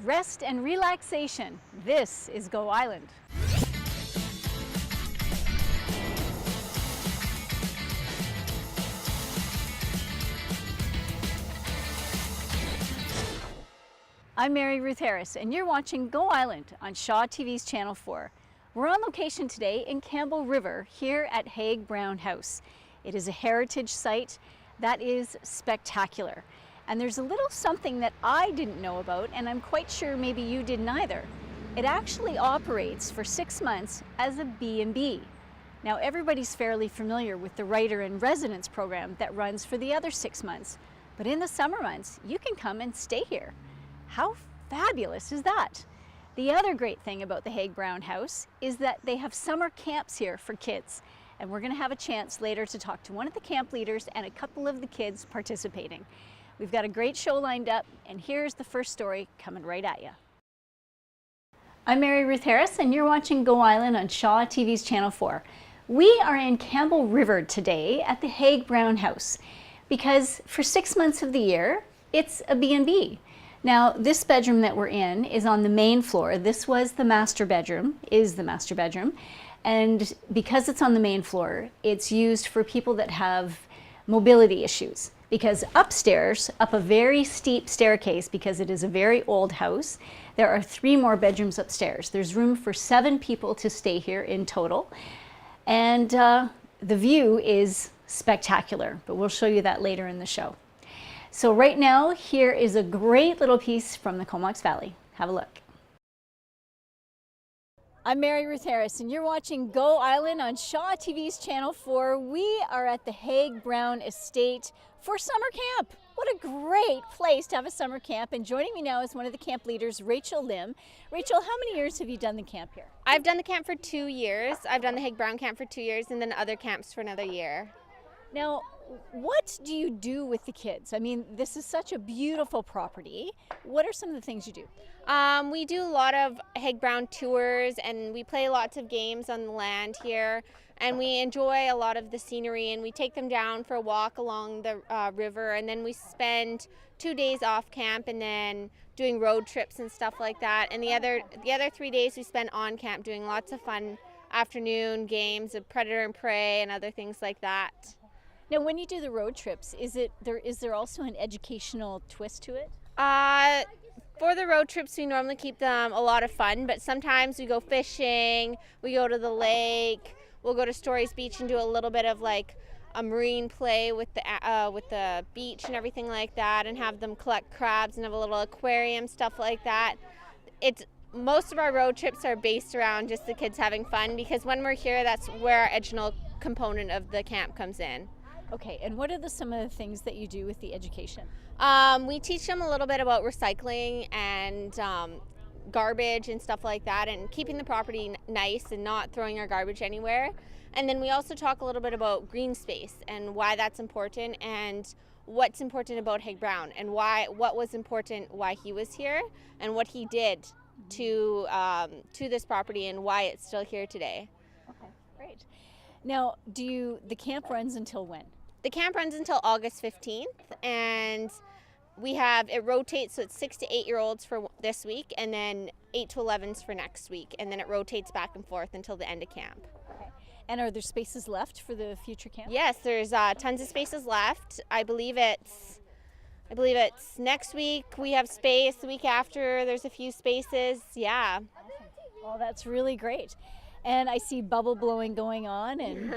rest and relaxation. This is Go Island. I'm Ruth Harris, and you're watching Go Island on Shaw TV's Channel 4. We're on location today in Campbell River here at Haig Brown House. It is a heritage site that is spectacular. And there's a little something that I didn't know about, and I'm quite sure maybe you didn't either. It actually operates for 6 months as a B&B. Now everybody's fairly familiar with the Writer in Residence program that runs for the other 6 months. But in the summer months, you can come and stay here. How fabulous is that? The other great thing about the Haig Brown House is that they have summer camps here for kids. And we're going to have a chance later to talk to one of the camp leaders and a couple of the kids participating. We've got a great show lined up, and here's the first story coming right at you. I'm Ruth Harris, and you're watching Go Island on Shaw TV's Channel 4. We are in Campbell River today at the Haig Brown House because for 6 months of the year, it's a B&B. Now, this bedroom that we're in is on the main floor. This was the master bedroom, is the master bedroom. And because it's on the main floor, it's used for people that have mobility issues. Because upstairs, up a very steep staircase, because it is a very old house, there are 3 more bedrooms upstairs. There's room for 7 people to stay here in total. And the view is spectacular, but we'll show you that later in the show. So right now, here is a great little piece from the Comox Valley. Have a look. I'm Ruth Harris, and you're watching Go Island on Shaw TV's Channel 4. We are at the Haig Brown Estate for summer camp. What a great place to have a summer camp. And joining me now is one of the camp leaders, Rachel Lim. Rachel, how many years have you done the camp here? I've done the camp for 2 years. I've done the Haig Brown camp for 2 years, and then other camps for another year. Now, what do you do with the kids? I mean, this is such a beautiful property. What are some of the things you do? We do a lot of Haig Brown tours, and we play lots of games on the land here, and we enjoy a lot of the scenery, and we take them down for a walk along the river, and then we spend 2 days off camp and then doing road trips and stuff like that. And the other 3 days we spend on camp doing lots of fun afternoon games of predator and prey and other things like that. Now, when you do the road trips, is there also an educational twist to it? For the road trips, we normally keep them a lot of fun, but sometimes we go fishing, we go to the lake, we'll go to Stories Beach and do a little bit of like a marine play with the beach and everything like that, and have them collect crabs and have a little aquarium, stuff like that. Most of our road trips are based around just the kids having fun, because when we're here, that's where our educational component of the camp comes in. Okay, and what are some of the things that you do with the education? We teach them a little bit about recycling and garbage and stuff like that, and keeping the property nice and not throwing our garbage anywhere. And then we also talk a little bit about green space and why that's important, and what's important about Haig Brown, and what was important, why he was here, and what he did to this property, and why it's still here today. Okay, great. Now, the camp runs until when? The camp runs until August 15th, and it rotates, so it's 6 to 8 year olds for this week, and then 8 to 11s for next week, and then it rotates back and forth until the end of camp. Okay. And are there spaces left for the future camp? Yes, there's tons of spaces left. I believe it's next week we have space. The week after there's a few spaces. Yeah. Well, that's really great. And I see bubble blowing going on. And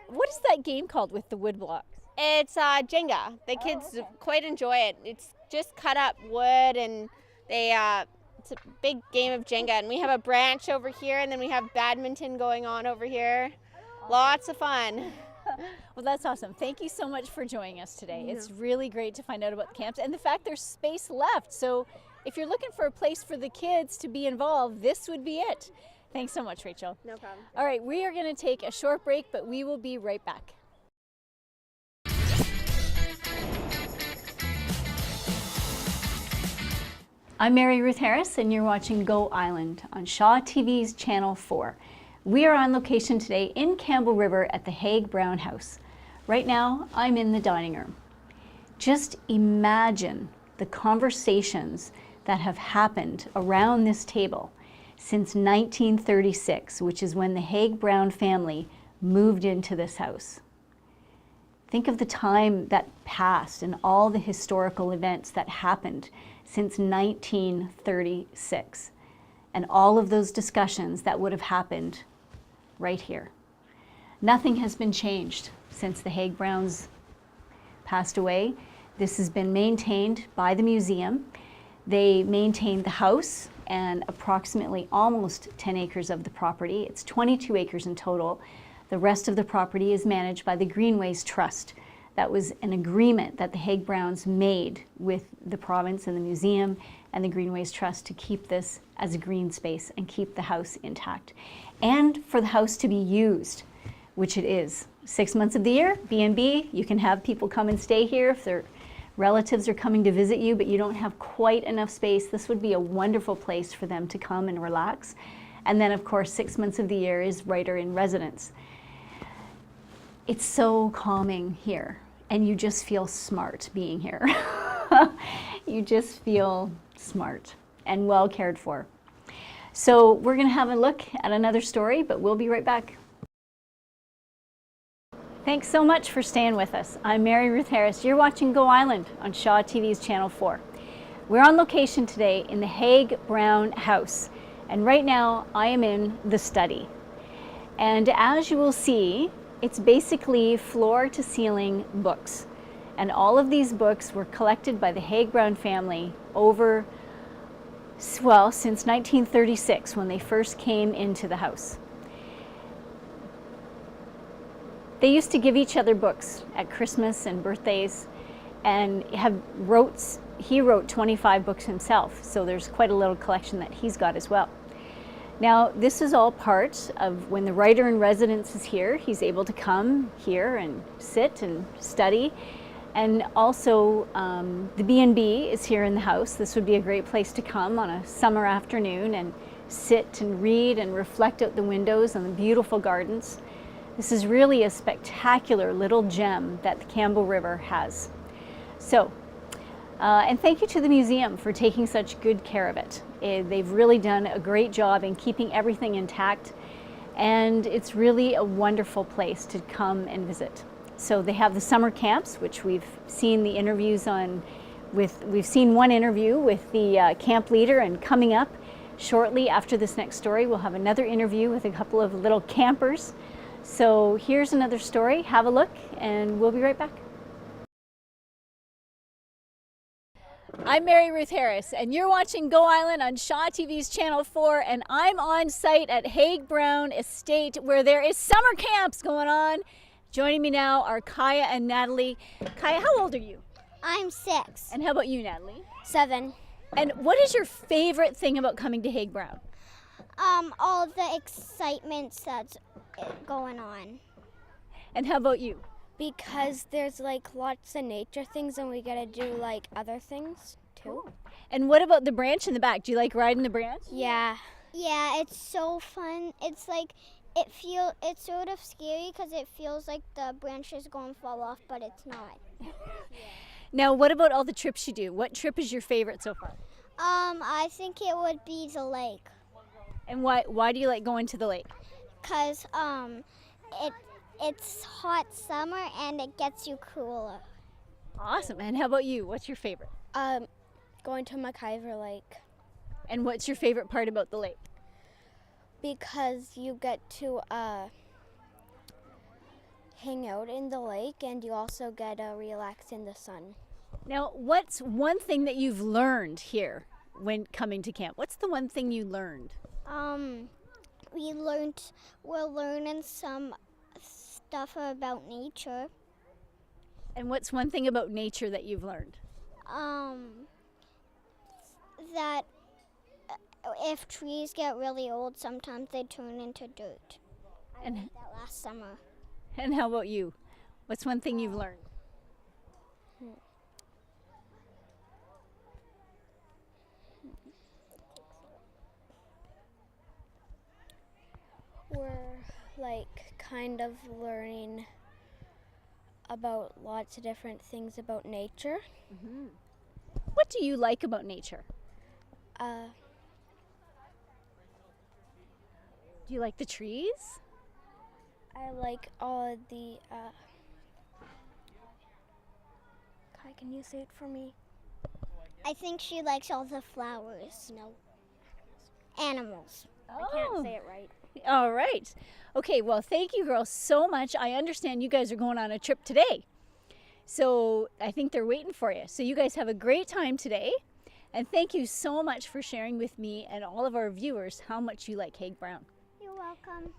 what is that game called with the wood blocks? It's Jenga. The kids quite enjoy it. It's just cut up wood, and it's a big game of Jenga. And we have a branch over here, and then we have badminton going on over here. Lots of fun. Well, that's awesome. Thank you so much for joining us today. It's really great to find out about the camps and the fact there's space left. So if you're looking for a place for the kids to be involved, this would be it. Thanks so much, Rachel. No problem. All right, we are going to take a short break, but we will be right back. I'm Ruth Harris, and you're watching Go Island on Shaw TV's Channel 4. We are on location today in Campbell River at the Haig Brown House. Right now, I'm in the dining room. Just imagine the conversations that have happened around this table since 1936, which is when the Haig Brown family moved into this house. Think of the time that passed and all the historical events that happened since 1936, and all of those discussions that would have happened right here. Nothing has been changed since the Haig Browns passed away. This has been maintained by the museum. They maintained the house and approximately almost 10 acres of the property. It's 22 acres in total. The rest of the property is managed by the Greenways Trust. That was an agreement that the Haig Browns made with the province and the museum and the Greenways Trust to keep this as a green space and keep the house intact. And for the house to be used, which it is. 6 months of the year, B&B, you can have people come and stay here if their relatives are coming to visit you, but you don't have quite enough space. This would be a wonderful place for them to come and relax. And then of course, 6 months of the year is writer in residence. It's so calming here, and you just feel smart being here. You just feel smart and well cared for. So we're gonna have a look at another story, but we'll be right back. Thanks so much for staying with us. I'm Mary Ruth Harris. You're watching Go Island on Shaw TV's Channel 4. We're on location today in the Haig Brown House, and right now I am in the study. And as you will see, it's basically floor to ceiling books. And all of these books were collected by the Haig Brown family over, well, since 1936 when they first came into the house. They used to give each other books at Christmas and birthdays, and he wrote 25 books himself, so there's quite a little collection that he's got as well. Now, this is all part of when the writer in residence is here, he's able to come here and sit and study. And also, the B&B is here in the house. This would be a great place to come on a summer afternoon and sit and read and reflect out the windows and the beautiful gardens. This is really a spectacular little gem that the Campbell River has. So, and thank you to the museum for taking such good care of it. They've really done a great job in keeping everything intact, and it's really a wonderful place to come and visit. So they have the summer camps, which we've seen the interviews on we've seen one interview with the camp leader, and coming up shortly after this next story, we'll have another interview with a couple of little campers. So here's another story. Have a look, and we'll be right back. I'm Mary Ruth Harris, and you're watching Go Island on Shaw TV's Channel 4, and I'm on site at Haig Brown Estate where there is summer camps going on. Joining me now are Kaya and Natalie. Kaya, how old are you? I'm 6. And how about you, Natalie? 7. And what is your favorite thing about coming to Haig Brown? All the excitement that's going on. And how about you? Because there's like lots of nature things and we gotta do like other things too. Cool. And what about the branch in the back? Do you like riding the branch? Yeah. Yeah, it's so fun. It's like, it's sort of scary because it feels like the branch is going to fall off, but it's not. Now, what about all the trips you do? What trip is your favorite so far? I think it would be the lake. And why do you like going to the lake? Because, it's hot summer and it gets you cooler. Awesome. And how about you? What's your favorite? Going to McIver Lake. And what's your favorite part about the lake? Because you get to hang out in the lake and you also get to relax in the sun. Now, what's one thing that you've learned here when coming to camp? What's the one thing you learned? We're learning some stuff about nature. And what's one thing about nature that you've learned? That if trees get really old, sometimes they turn into dirt. I learned that last summer. And how about you? What's one thing you've learned? We're like kind of learning about lots of different things about nature. Mm-hmm. What do you like about nature? Do you like the trees? I like all the, Kai, can you say it for me? I think she likes all the flowers. No, Animals. I can't say it right. All right. Okay, well, thank you girls so much. I understand you guys are going on a trip today. So I think they're waiting for you. So you guys have a great time today. And thank you so much for sharing with me and all of our viewers how much you like Haig Brown. You're welcome.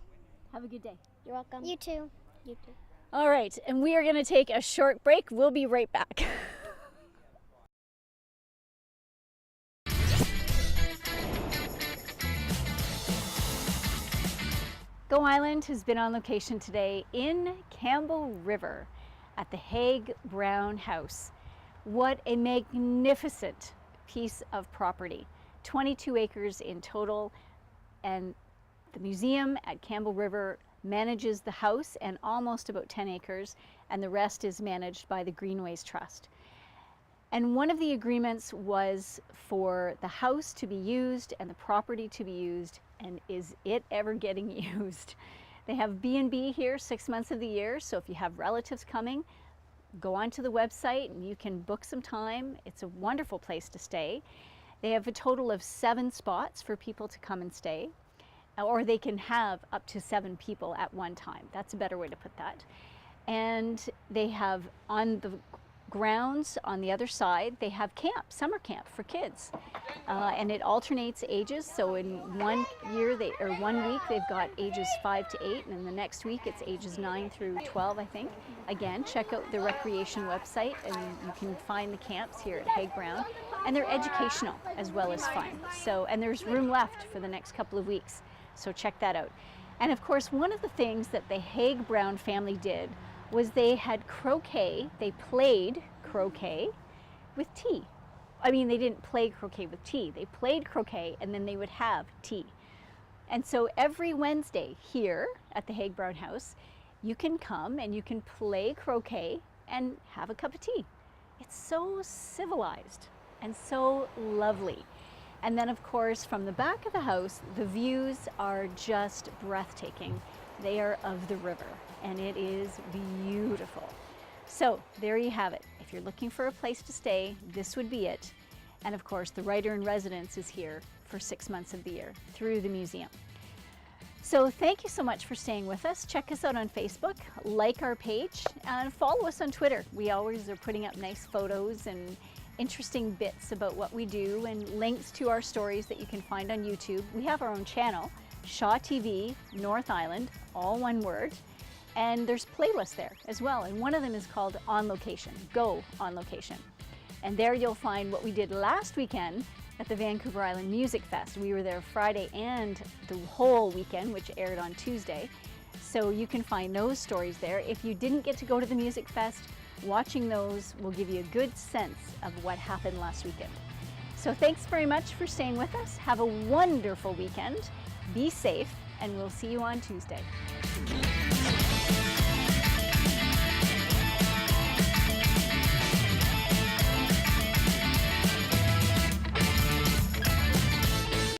Have a good day. You're welcome. You too. You too. All right, and we are going to take a short break. We'll be right back. Go Island has been on location today in Campbell River at the Haig Brown House. What a magnificent piece of property. 22 acres in total, and the museum at Campbell River manages the house and almost about 10 acres, and the rest is managed by the Greenways Trust. And one of the agreements was for the house to be used and the property to be used, and is it ever getting used? They have B&B here 6 months of the year, so if you have relatives coming, go onto the website and you can book some time. It's a wonderful place to stay. They have a total of 7 spots for people to come and stay, or they can have up to 7 people at one time. That's a better way to put that. And they have on the grounds on the other side, they have camp, summer camp for kids. And it alternates ages. So in 1 year, 1 week, they've got ages 5 to 8, and in the next week, it's ages 9 through 12, I think. Again, check out the recreation website, and you can find the camps here at Haig Brown. And they're educational as well as fun. So, and there's room left for the next couple of weeks. So check that out. And of course, one of the things that the Haig Brown family did was they had croquet. They played croquet with tea. I mean, they didn't play croquet with tea. They played croquet and then they would have tea. And so every Wednesday here at the Haig Brown House, you can come and you can play croquet and have a cup of tea. It's so civilized and so lovely. And then of course, from the back of the house, the views are just breathtaking. They are of the river and it is beautiful. So there you have it. If you're looking for a place to stay, this would be it. And of course, the writer-in-residence is here for 6 months of the year through the museum. So thank you so much for staying with us. Check us out on Facebook, like our page, and follow us on Twitter. We always are putting up nice photos and interesting bits about what we do and links to our stories that you can find on YouTube. We have our own channel, Shaw TV North Island, all one word. And there's playlists there as well. And one of them is called On Location, Go On Location. And there you'll find what we did last weekend at the Vancouver Island Music Fest. We were there Friday and the whole weekend, which aired on Tuesday. So you can find those stories there. If you didn't get to go to the Music Fest, watching those will give you a good sense of what happened last weekend. So thanks very much for staying with us. Have a wonderful weekend. Be safe, and we'll see you on Tuesday.